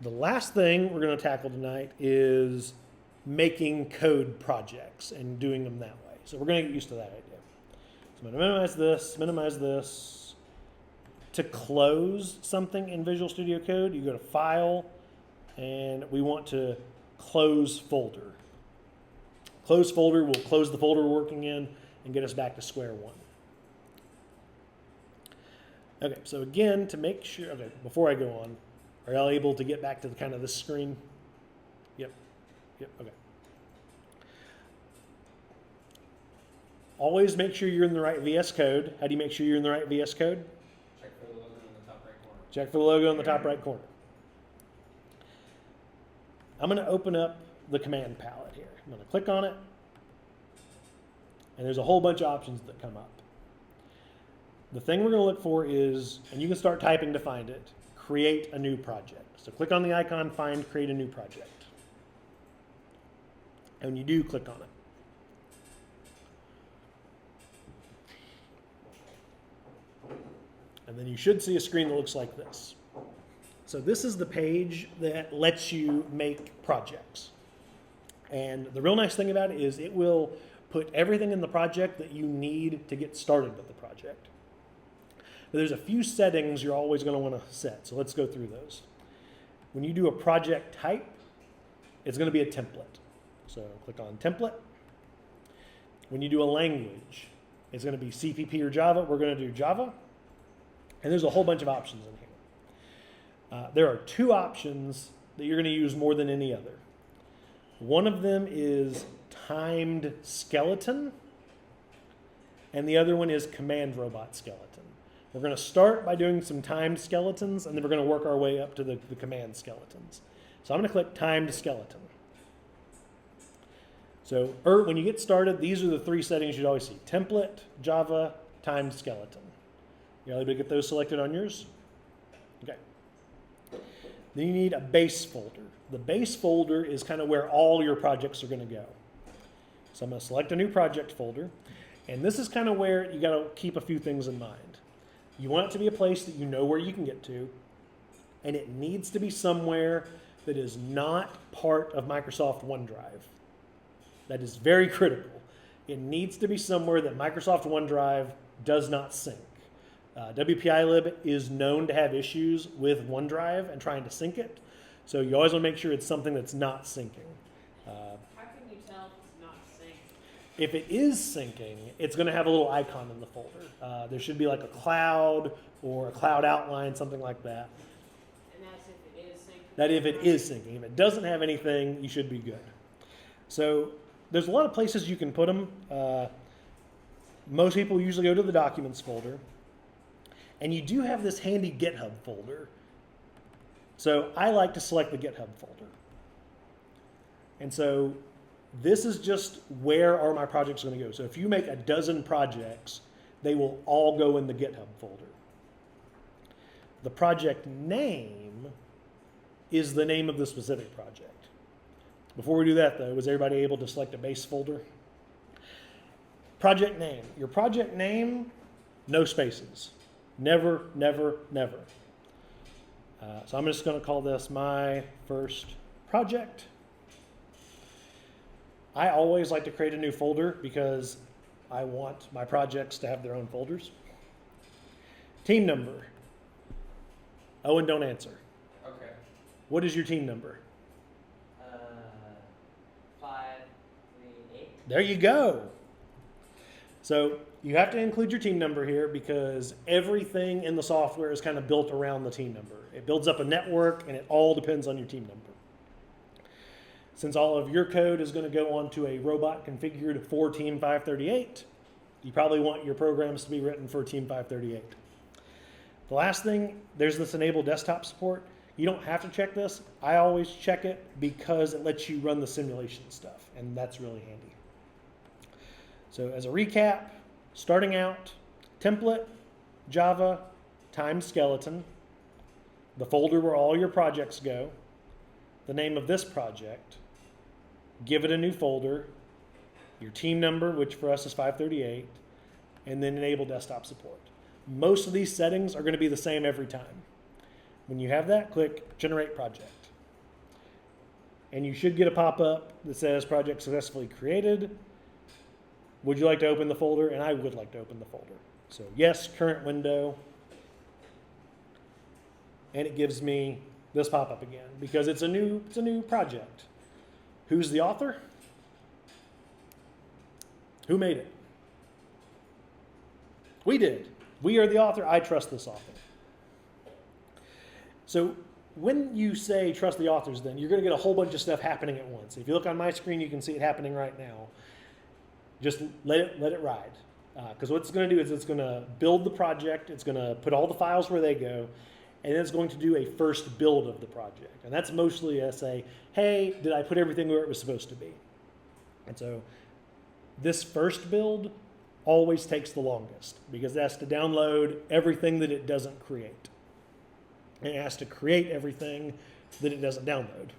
The last thing we're going to tackle tonight is making code projects and doing them that way. So we're going to get used to that idea. So I'm going to minimize this. To close something in Visual Studio Code, you go to File, and we want to close folder. Close folder will close the folder we're working in and get us back to square one. Okay, so again, to make sure, okay, before I go on, are y'all able to get back to the kind of this screen? Yep, okay. Always make sure you're in the right VS Code. How do you make sure you're in the right VS Code? Check for the logo in the top right corner. Check for the logo in the top right corner. I'm going to open up the command palette here. I'm going to click on it, and there's a whole bunch of options that come up. The thing we're going to look for is, and you can start typing to find it, create a new project. So click on the icon, find, create a new project. And when you do, click on it. And then you should see a screen that looks like this. So this is the page that lets you make projects. And the real nice thing about it is it will put everything in the project that you need to get started with the project. But there's a few settings you're always going to want to set. So let's go through those. When you do a project type, it's going to be a template. So click on template. When you do a language, it's going to be CPP or Java. We're going to do Java. And there's a whole bunch of options in here. There are two options that you're going to use more than any other. One of them is timed skeleton, and the other one is command robot skeleton. We're going to start by doing some timed skeletons, and then we're going to work our way up to the command skeletons. So I'm going to click timed skeleton. So when you get started, these are the three settings you'd always see: template, Java, timed skeleton. You able to get those selected on yours? Okay. Then you need a base folder. The base folder is kind of where all your projects are going to go. So I'm going to select a new project folder. And this is kind of where you got to keep a few things in mind. You want it to be a place that you know where you can get to. And it needs to be somewhere that is not part of Microsoft OneDrive. That is very critical. It needs to be somewhere that Microsoft OneDrive does not sync. WPILib is known to have issues with OneDrive and trying to sync it. So you always want to make sure it's something that's not syncing. How can you tell if it's not synced? If it is syncing, it's going to have a little icon in the folder. There should be like a cloud or a cloud outline, something like that. And that's if it is syncing? That if it is syncing. If it doesn't have anything, you should be good. So there's a lot of places you can put them. Most people usually go to the documents folder. And you do have this handy GitHub folder. So I like to select the GitHub folder. And so this is just where are my projects going to go. So if you make a dozen projects, they will all go in the GitHub folder. The project name is the name of the specific project. Before we do that, though, was everybody able to select a base folder? Project name. Your project name, no spaces. Never, never, never. So I'm just going to call this my first project. I always like to create a new folder because I want my projects to have their own folders. Team number. Owen, don't answer. Okay. What is your team number? 538. There you go. So you have to include your team number here because everything in the software is kind of built around the team number. It builds up a network and it all depends on your team number. Since all of your code is going to go onto a robot configured for Team 538, you probably want your programs to be written for Team 538. The last thing, there's this enable desktop support. You don't have to check this. I always check it because it lets you run the simulation stuff, and that's really handy. So as a recap, starting out, template, Java, timed skeleton, the folder where all your projects go, the name of this project, give it a new folder, your team number, which for us is 538, and then enable desktop support. Most of these settings are going to be the same every time. When you have that, click Generate Project. and you should get a pop-up that says project successfully created. Would you like to open the folder? And I would like to open the folder. So yes, current window. And it gives me this pop-up again because it's a new project. Who's the author? Who made it? We did. We are the author. I trust this author. So when you say trust the authors, then you're going to get a whole bunch of stuff happening at once. If you look on my screen, you can see it happening right now. Just let it ride. Because what it's going to do is it's going to build the project. It's going to put all the files where they go. And then it's going to do a first build of the project. And that's mostly a say, hey, did I put everything where it was supposed to be? And so this first build always takes the longest because it has to download everything that it doesn't create. And it has to create everything that it doesn't download.